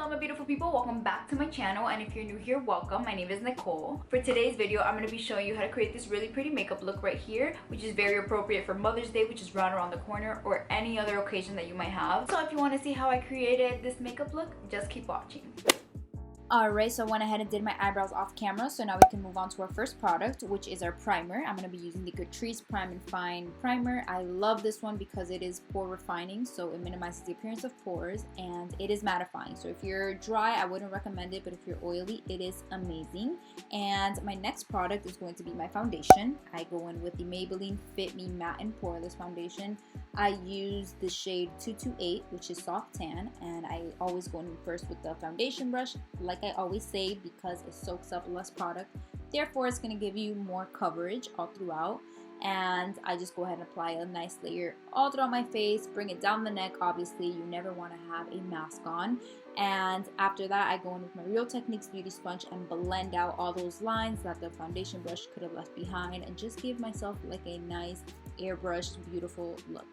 Hello my beautiful people, welcome back to my channel, and if you're new here, welcome. My name is Nicole. For today's video, I'm going to be showing you how to create this really pretty makeup look right here, which is very appropriate for Mother's Day, which is right around the corner, or any other occasion that you might have. So if you want to see how I created this makeup look, just keep watching. Alright, so I went ahead and did my eyebrows off camera, so now we can move on to our first product, which is our primer. I'm going to be using the CATRICE Prime and Fine Primer. I love this one because it is pore refining, so it minimizes the appearance of pores, and it is mattifying. So if you're dry, I wouldn't recommend it, but if you're oily, it is amazing. And my next product is going to be my foundation. I go in with the Maybelline Fit Me Matte and Poreless Foundation. I use the shade 228, which is soft tan, and I always go in first with the foundation brush, like I always say, because it soaks up less product, therefore it's going to give you more coverage all throughout. And I just go ahead and apply a nice layer all throughout my face, bring it down the neck. Obviously you never want to have a mask on, and after that I go in with my Real Techniques beauty sponge and blend out all those lines that the foundation brush could have left behind, and just give myself like a nice airbrushed beautiful look.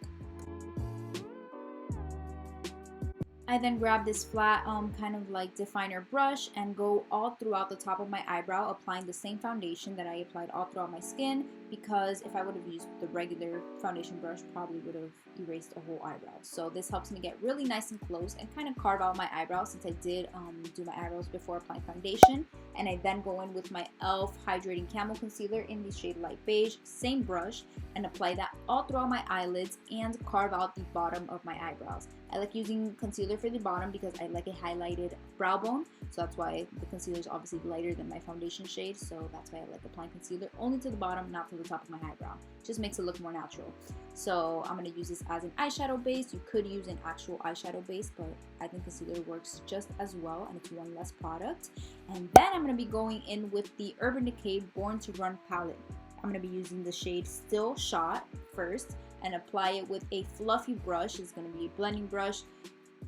I then grab this flat kind of like definer brush and go all throughout the top of my eyebrow, applying the same foundation that I applied all throughout my skin, because if I would have used the regular foundation brush, probably would have erased a whole eyebrow. So this helps me get really nice and close and kind of carve out my eyebrows, since I did do my eyebrows before applying foundation. And I then go in with my e.l.f. Hydrating Camo Concealer in the shade Light Beige, same brush, and apply that all throughout my eyelids and carve out the bottom of my eyebrows. I like using concealer for the bottom because I like a highlighted brow bone, so that's why the concealer is obviously lighter than my foundation shade, so that's why I like applying concealer only to the bottom, not to the top of my eyebrow. Just makes it look more natural. So I'm going to use this as an eyeshadow base. You could use an actual eyeshadow base, but I think concealer works just as well, and it's one less product. And then I'm going to be going in with the Urban Decay Born to Run palette. I'm going to be using the shade Still Shot first and apply it with a fluffy brush. It's going to be a blending brush.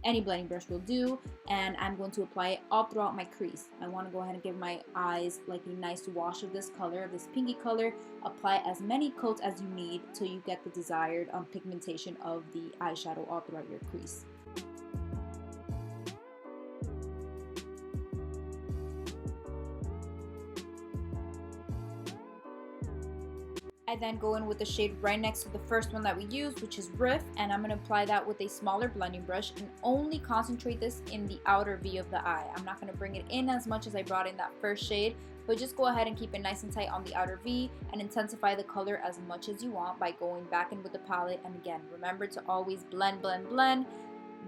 Any blending brush will do, and I'm going to apply it all throughout my crease. I want to go ahead and give my eyes like a nice wash of this color, of this pinky color. Apply as many coats as you need till you get the desired pigmentation of the eyeshadow all throughout your crease. I then go in with the shade right next to the first one that we used, which is Riff, and I'm going to apply that with a smaller blending brush and only concentrate this in the outer V of the eye. I'm not going to bring it in as much as I brought in that first shade, but just go ahead and keep it nice and tight on the outer V and intensify the color as much as you want by going back in with the palette. And again, remember to always blend, blend, blend.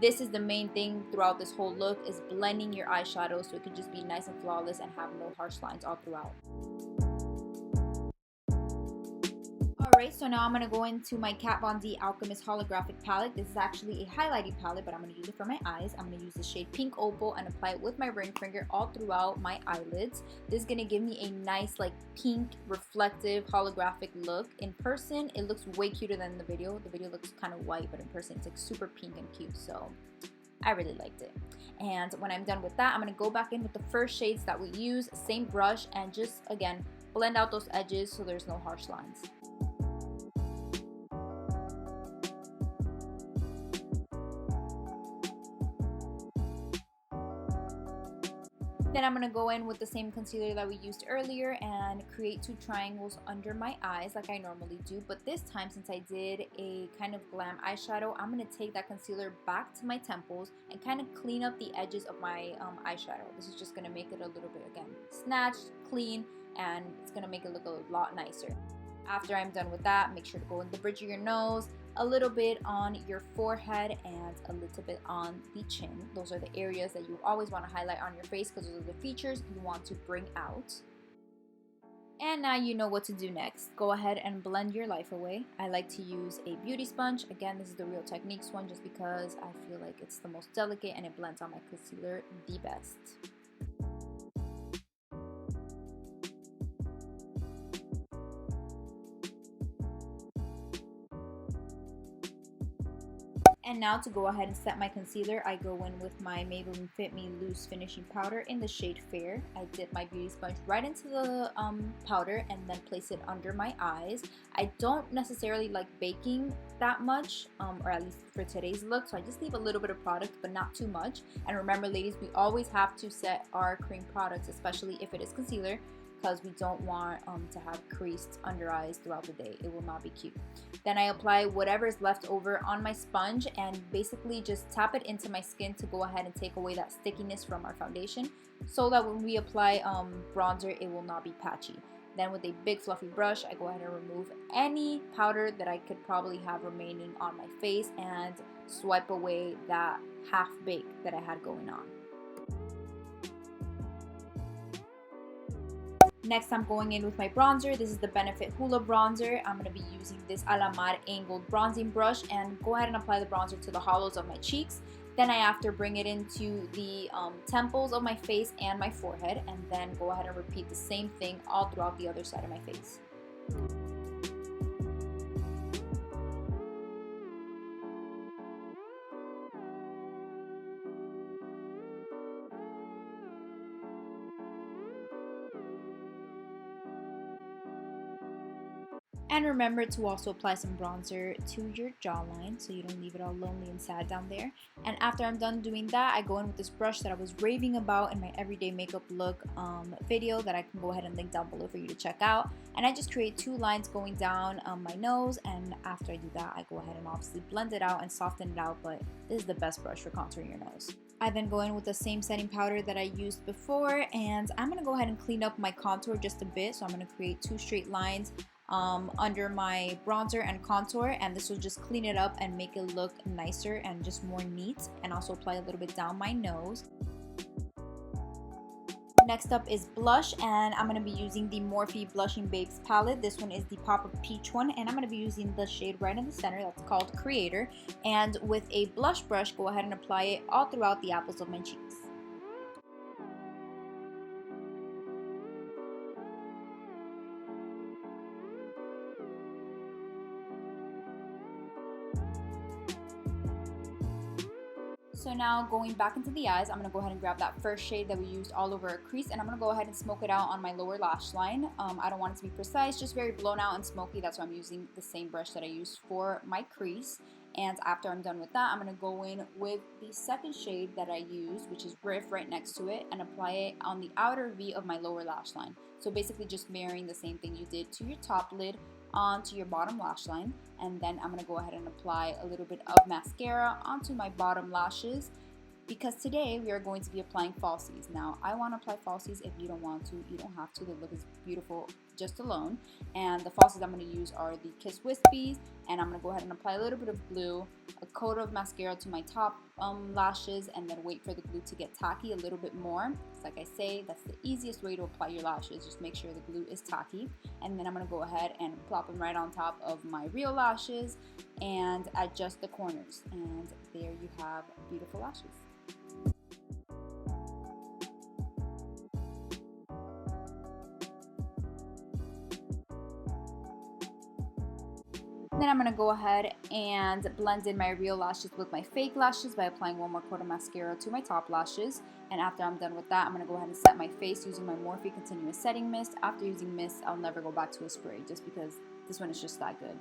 This is the main thing throughout this whole look, is blending your eyeshadow so it can just be nice and flawless and have no harsh lines all throughout. Alright, so now I'm going to go into my Kat Von D Alchemist Holographic palette. This is actually a highlighting palette, but I'm going to use it for my eyes. I'm going to use the shade Pink Opal and apply it with my ring finger all throughout my eyelids. This is going to give me a nice like pink reflective holographic look. In person, it looks way cuter than the video. The video looks kind of white, but in person it's like super pink and cute, so I really liked it. And when I'm done with that, I'm going to go back in with the first shades that we use, same brush, and just again blend out those edges so there's no harsh lines. Then I'm going to go in with the same concealer that we used earlier and create two triangles under my eyes like I normally do. But this time, since I did a kind of glam eyeshadow, I'm going to take that concealer back to my temples and kind of clean up the edges of my eyeshadow. This is just going to make it a little bit, again, snatched, clean, and it's going to make it look a lot nicer. After I'm done with that, make sure to go in the bridge of your nose, a little bit on your forehead, and a little bit on the chin. Those are the areas that you always want to highlight on your face because those are the features you want to bring out. And now you know what to do next. Go ahead and blend your life away. I like to use a beauty sponge. Again, this is the Real Techniques one just because I feel like it's the most delicate and it blends on my concealer the best. And And now to go ahead and set my concealer, I go in with my Maybelline Fit Me Loose Finishing Powder in the shade Fair. I dip my beauty sponge right into the powder and then place it under my eyes. I don't necessarily like baking that much, or at least for today's look, so I just leave a little bit of product, but not too much. And remember, ladies, we always have to set our cream products, especially if it is concealer, because we don't want to have creased under eyes throughout the day. It will not be cute. Then I apply whatever is left over on my sponge and basically just tap it into my skin to go ahead and take away that stickiness from our foundation, so that when we apply bronzer, it will not be patchy. Then with a big fluffy brush, I go ahead and remove any powder that I could probably have remaining on my face and swipe away that half bake that I had going on. Next, I'm going in with my bronzer. This is the Benefit Hoola bronzer. I'm going to be using this A La Mar angled bronzing brush and go ahead and apply the bronzer to the hollows of my cheeks. Then I after bring it into the temples of my face and my forehead, and then go ahead and repeat the same thing all throughout the other side of my face. And remember to also apply some bronzer to your jawline so you don't leave it all lonely and sad down there. And after I'm done doing that, I go in with this brush that I was raving about in my everyday makeup look video that I can go ahead and link down below for you to check out. And I just create two lines going down my nose, and after I do that, I go ahead and obviously blend it out and soften it out, but this is the best brush for contouring your nose. I then go in with the same setting powder that I used before, and I'm going to go ahead and clean up my contour just a bit. So I'm going to create two straight lines under my bronzer and contour, and this will just clean it up and make it look nicer and just more neat, and also apply a little bit down my nose. Next up is blush, and I'm going to be using the Morphe Blushing Babes palette. This one is the Pop of Peach one, and I'm going to be using the shade right in the center that's called Creator. And with a blush brush, go ahead and apply it all throughout the apples of my cheeks. So now going back into the eyes, I'm going to go ahead and grab that first shade that we used all over our crease, and I'm going to go ahead and smoke it out on my lower lash line. I don't want it to be precise, just very blown out and smoky. That's why I'm using the same brush that I used for my crease. And after I'm done with that, I'm going to go in with the second shade that I used, which is Riff, right next to it, and apply it on the outer V of my lower lash line. So basically just mirroring the same thing you did to your top lid onto your bottom lash line. And then I'm going to go ahead and apply a little bit of mascara onto my bottom lashes, because today we are going to be applying falsies. Now, I want to apply falsies. If you don't want to, you don't have to. They look as beautiful just alone. And the falsies I'm going to use are the Kiss Wispies, and I'm going to go ahead and apply a little bit of glue, a coat of mascara to my top lashes, and then wait for the glue to get tacky a little bit more. Because like I say, that's the easiest way to apply your lashes. Just make sure the glue is tacky. And then I'm going to go ahead and plop them right on top of my real lashes and adjust the corners. And there you have beautiful lashes. Then I'm going to go ahead and blend in my real lashes with my fake lashes by applying one more coat of mascara to my top lashes. And after I'm done with that, I'm going to go ahead and set my face using my Morphe Continuous Setting Mist. After using mist, I'll never go back to a spray just because this one is just that good.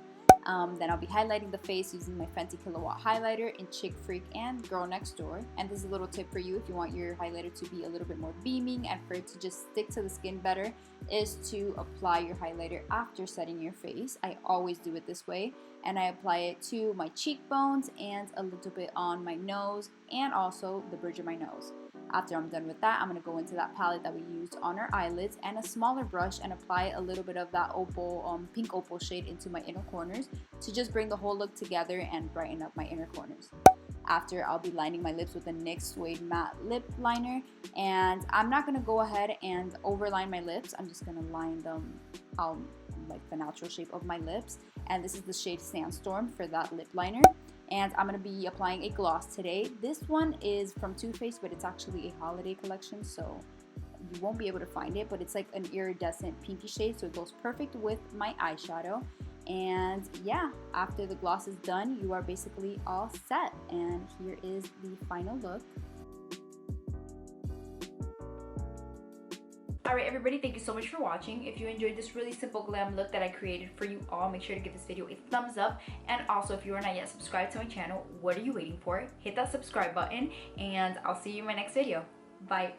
Then I'll be highlighting the face using my Fenty KILLAWATT highlighter in Chick Freak and Girl Next Door. And this is a little tip for you if you want your highlighter to be a little bit more beaming and for it to just stick to the skin better, is to apply your highlighter after setting your face. I always do it this way, and I apply it to my cheekbones and a little bit on my nose and also the bridge of my nose. After I'm done with that, I'm going to go into that palette that we used on our eyelids and a smaller brush and apply a little bit of that opal, pink opal shade into my inner corners to just bring the whole look together and brighten up my inner corners. After, I'll be lining my lips with a NYX Suede Matte Lip Liner, and I'm not going to go ahead and overline my lips. I'm just going to line them out like the natural shape of my lips, and this is the shade Sandstorm for that lip liner. And I'm going to be applying a gloss today. This one is from Too Faced, but it's actually a holiday collection, so you won't be able to find it, but it's like an iridescent pinky shade, so it goes perfect with my eyeshadow. And yeah, after the gloss is done, you are basically all set. And here is the final look. Alright everybody, thank you so much for watching. If you enjoyed this really simple glam look that I created for you all, make sure to give this video a thumbs up. And also, if you are not yet subscribed to my channel, what are you waiting for? Hit that subscribe button, and I'll see you in my next video. Bye.